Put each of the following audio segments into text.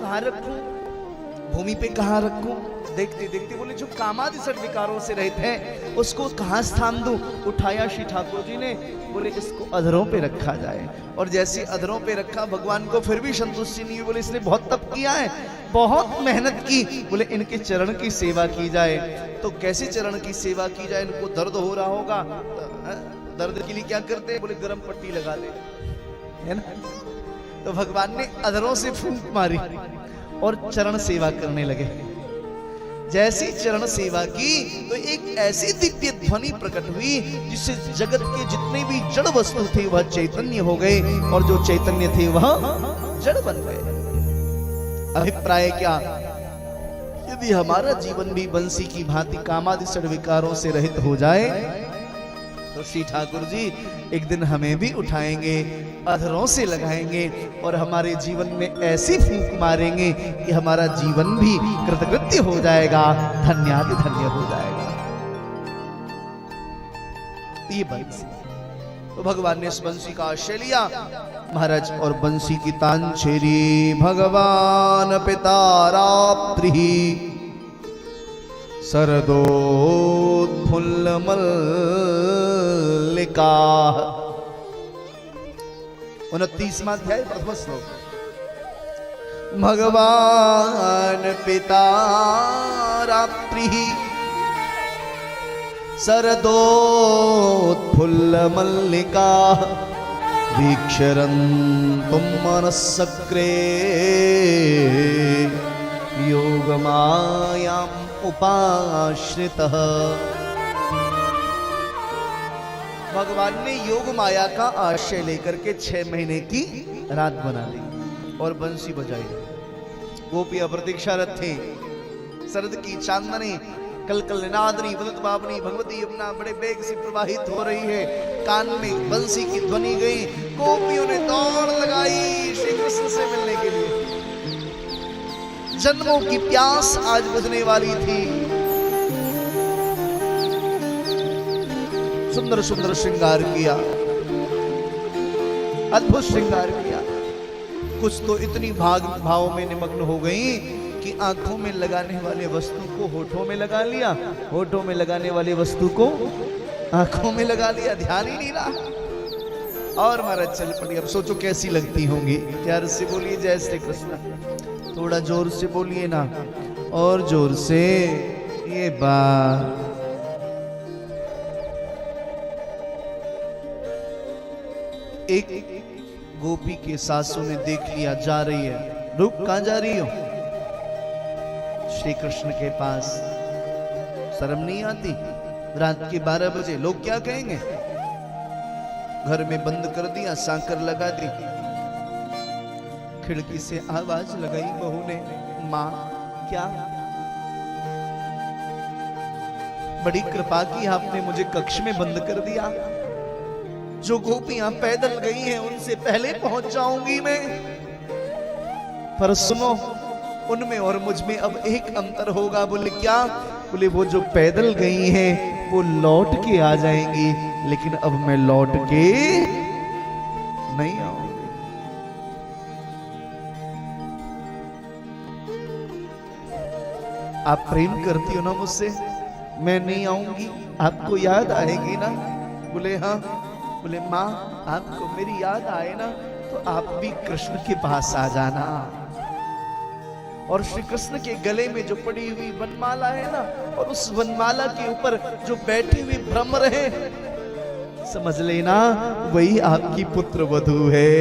कहाँ रखूं, भूमि पे कहाँ रखूं। देखते देखते बोले जो कामादि षट विकारों से रहित है उसको कहाँ स्थान दूं। उठाया श्री ठाकुर जी ने, बोले इसको अधरों पे रखा जाए। और जैसे अधरों पे रखा, भगवान को फिर भी संतुष्टि नहीं हुई। बोले इसने बहुत तप किया है, बहुत मेहनत की, बोले इनके चरण की सेवा की जाए। तो कैसे चरण की सेवा की जाए, इनको दर्द हो रहा होगा, दर्द के लिए क्या करते हैं, बोले गरम पट्टी लगा दे, है ना। तो भगवान ने अधरों से फूंक मारी और चरण सेवा करने लगे। जैसी चरण सेवा की तो एक ऐसी दिव्य ध्वनि प्रकट हुई जिससे जगत के जितने भी जड़ वस्तु थे वह चैतन्य हो गए और जो चैतन्य थे वह जड़ बन गए। अभिप्राय क्या, यदि हमारा जीवन भी बंसी की भांति कामादि षड विकारों से रहित हो जाए तो श्री ठाकुर जी एक दिन हमें भी उठाएंगे, अधरों से लगाएंगे और हमारे जीवन में ऐसी फूंक मारेंगे कि हमारा जीवन भी कृतकृत्य हो जाएगा, धन्याति धन्य हो जाएगा। ये बंसी, तो भगवान ने इस बंसी का आश्रय लिया महाराज। और बंसी की तान छेरी भगवान पिता रात्रि शरदोत्फुल्ल मल्लिका। 29वां अध्याय प्रथम श्लोक। भगवान पिता रात्रि शरदोत्फुल्ल मल्लिका वीक्षरन्तुं मनस्सक्रे योगमायाम् उपाश्रितः। भगवान ने योग माया का आश्रय लेकर के 6 महीने की रात बना ली और बंसी बजाई। गोपियां प्रतीक्षारत थे। शरद की चांदनी कल कल निनादनी वदत बाबनी भगवती यमुना बड़े वेग से प्रवाहित हो रही है। कान में बंसी की ध्वनि गई, गोपियों ने दौड़ लगाई श्री कृष्ण से मिलने के लिए। जन्मों की प्यास आज बुझने वाली थी। सुंदर सुंदर श्रृंगार किया, अद्भुत श्रृंगार किया। कुछ तो इतनी भाव में निमग्न हो गई कि आंखों में लगाने वाले वस्तु को होठों में लगा लिया, होठों में लगाने वाली वस्तु को आंखों में लगा लिया, ध्यान ही नहीं रहा। और महाराज चल पड़ी। अब सोचो कैसी लगती होंगी। प्यार से बोलिए जय श्री कृष्ण। थोड़ा जोर से बोलिए ना, और जोर से। ये बात एक गोपी के सासू ने देख लिया, जा रही है। रुक, कहां जा रही हो? श्री कृष्ण के पास। शर्म नहीं आती? रात के 12 बजे लोग क्या कहेंगे? घर में बंद कर दिया, सांकर लगा दी। खिड़की से आवाज लगाई बहू ने, माँ क्या? बड़ी कृपा की आपने मुझे कक्ष में बंद कर दिया। जो गोपियां पैदल गई हैं उनसे पहले पहुंच जाऊंगी मैं। पर सुनो, उनमें और मुझ में अब एक अंतर होगा। बोले क्या? बोले वो जो पैदल गई हैं वो लौट के आ जाएंगी, लेकिन अब मैं लौट के नहीं आऊंगी। आप प्रेम करती हो ना मुझसे, मैं नहीं आऊंगी, आपको याद आएगी ना? बोले हाँ। बोले माँ, आपको मेरी याद आए ना तो आप भी कृष्ण के पास आ जाना। और श्री कृष्ण के गले में जो पड़ी हुई वनमाला है ना, और उस वनमाला के ऊपर जो बैठी हुई भ्रमर है, समझ लेना वही आपकी पुत्र वधू है।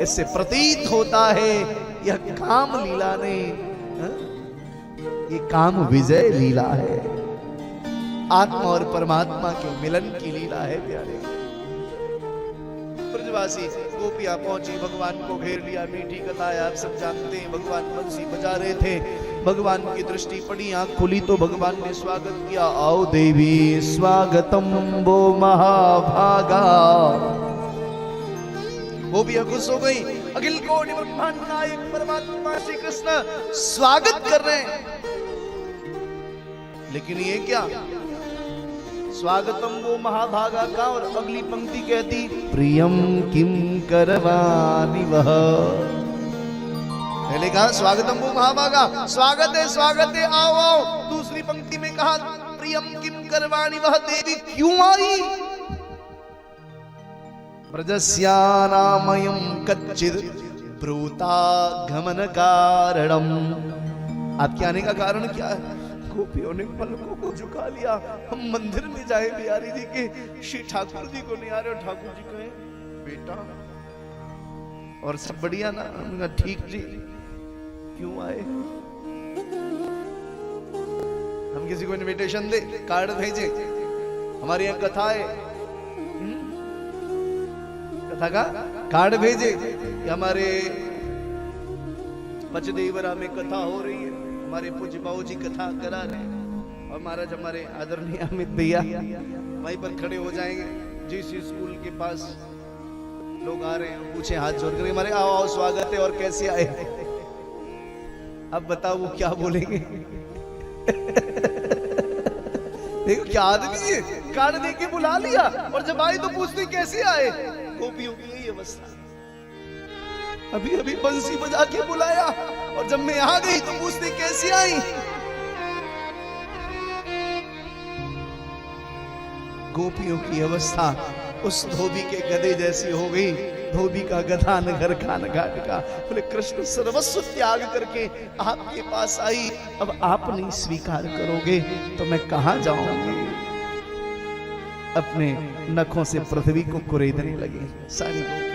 इससे प्रतीत होता है यह काम लीला नहीं, ये काम विजय लीला है। आत्मा और परमात्मा के मिलन की लीला है प्यारे। ब्रजवासी गोपियां पहुंची, भगवान को घेर लिया। मीठी कथा है, आप सब जानते हैं। भगवान बंसी बजा रहे थे, भगवान की दृष्टि पड़ी, आंख खुली तो भगवान ने स्वागत किया। आओ देवी स्वागतम वो महाभागा। गोपियां खुश हो गई। अखिल कोटि ब्रह्मांड नायक परमात्मा श्री कृष्ण स्वागत कर रहे हैं। लेकिन ये क्या? स्वागतम वो महाभागा का, और अगली पंक्ति कहती प्रियम किम करवानि वह। पहले कहा स्वागतम वो महाभागा, स्वागत है आओ आओ। दूसरी पंक्ति में कहा प्रियम किम करवाणि वह, देवी क्यों आई। ब्रजस्यानामयं कच्चिद ब्रूता गमन कारणम। आपके आने का कारण क्या है। गोपियों ने पलकों को झुका लिया। हम मंदिर में जाए बिहारी जी के, श्री ठाकुर जी को नहीं आ रहे, और ठाकुर जी कहे बेटा और सब बढ़िया ना। हमने कहा ठीक जी, क्यों आए। हम किसी को इनविटेशन दे, कार्ड भेजे, हमारे यहाँ कथा है, कथा का कार्ड भेजे कि हमारे पचदेवरा में कथा हो रही है, हमारे पूज्य बाबू जी कथा करा रहे हैं, और महाराज हमारे आदरणीय अमित भैया वहीं पर खड़े हो जाएंगे। जिस स्कूल के पास लोग आ रहे हैं पूछे हाथ जोड़ कर हमारे आओ आओ स्वागत है और कैसे आए। अब बताओ वो क्या बोलेंगे। देखो क्या आदमी है, कार्ड दे के बुला लिया और जब आई तो पूछते कैसे आए। गोपियों की यही अवस्था। अभी अभी बंसी बजा के बुलाया और जब मैं आ गई तो पूछते कैसी आई। गोपियों की अवस्था उस धोबी के गधे जैसी हो गई। धोबी का गधा नगर का नघाट का। बोले कृष्ण सर्वस्व त्याग करके आपके पास आई, अब आप नहीं स्वीकार करोगे तो मैं कहां जाऊंगी। अपने नखों से पृथ्वी को कुरेदने लगे सारी गोपियां।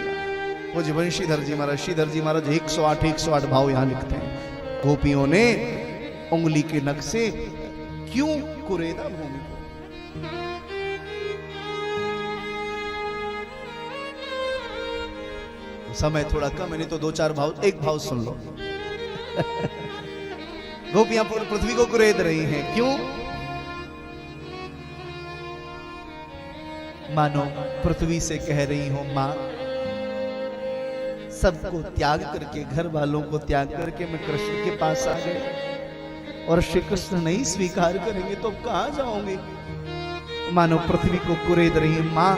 मुझे वंशीधर जी महाराज, श्रीधर जी महाराज 108 भाव यहां लिखते हैं। गोपियों ने उंगली के नख से क्यों कुरेदा भूमि को। समय थोड़ा कम है, नहीं तो 2-4 भाव, एक भाव सुन लो। गोपियां पृथ्वी को कुरेद रही हैं, क्यों। मानो पृथ्वी से कह रही हो मां, सबको त्याग करके, घर वालों को त्याग करके मैं कृष्ण के पास आ गए और श्री कृष्ण नहीं स्वीकार करेंगे तो कहां जाओगे। मानो पृथ्वी को कुरेद रही मां,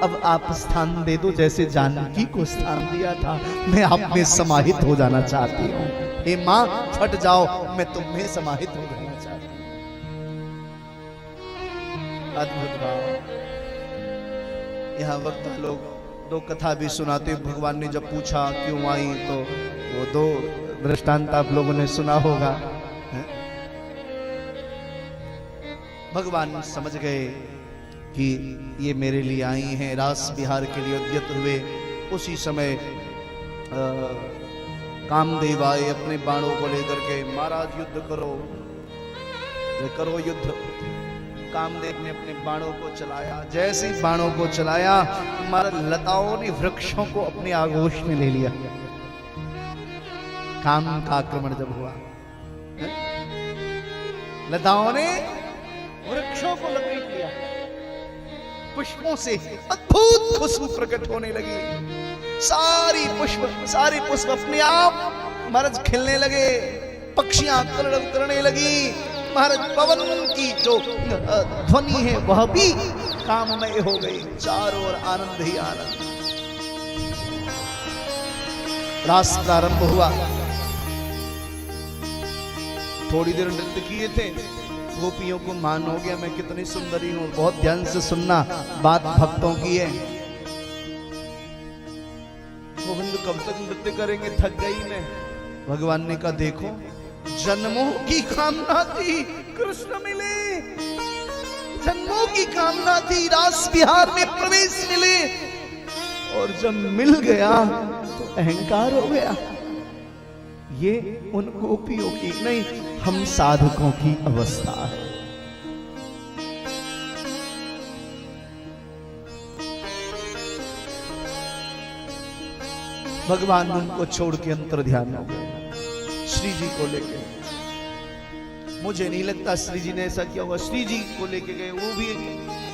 अब आप स्थान दे दो जैसे जानकी को स्थान दिया था। मैं आप में समाहित हो जाना चाहती हूँ। हे मां फट जाओ, मैं तुम में समाहित हो जाना चाहती हूँ। अद्भुत भाव। यहाँ वक्ता लोग 2 कथा भी सुनाते। भगवान ने जब पूछा क्यों आई तो वो 2 दृष्टांत आप लोगों ने सुना होगा। भगवान समझ गए कि ये मेरे लिए आई हैं, रास बिहार के लिए उद्यत हुए। उसी समय कामदेव आए अपने बाणों को लेकर के, महाराज युद्ध करो, करो युद्ध। कामदेव ने अपने बाणों को चलाया। जैसे ही बाणों को चलाया, हमारा लताओं ने वृक्षों को अपने आगोश में ले लिया। काम का आक्रमण जब हुआ, लताओं ने वृक्षों को लपेट लिया। पुष्पों से अद्भुत खुशबू प्रकट होने लगी। सारे पुष्प अपने आप महाराज खिलने लगे। पक्षियां कलरव करने लगी। महाराज पवन की जो ध्वनि है वह भी काममय हो गई। चारों ओर आनंद ही आनंद। रास प्रारंभ हुआ। थोड़ी देर नृत्य किए थे। गोपियों को मान हो गया मैं कितनी सुंदरी हूं। बहुत ध्यान से सुनना, बात भक्तों की है। गोविंद कब तक नृत्य करेंगे, थक गई मैं। भगवान ने कहा देखो, जन्मों की कामना थी कृष्ण मिले, जन्मों की कामना थी रास बिहार में प्रवेश मिले, और जब मिल गया तो अहंकार हो गया। ये उन गोपियों की नहीं, हम साधकों की अवस्था है। भगवान उनको छोड़ के अंतर ध्यान हो गए श्री जी को लेके। मुझे नहीं लगता श्री जी ने ऐसा किया होगा। श्री जी को लेके गए, वो भी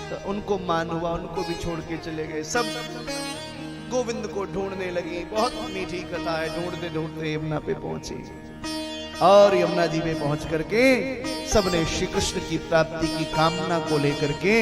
तो उनको मान हुआ, उनको भी छोड़ के चले गए। सब गोविंद को ढूंढने लगी। बहुत मीठी कथा है। ढूंढते ढूंढते यमुना पे पहुंची, और यमुना जी में पहुंच करके सबने श्री कृष्ण की प्राप्ति की कामना को लेकर के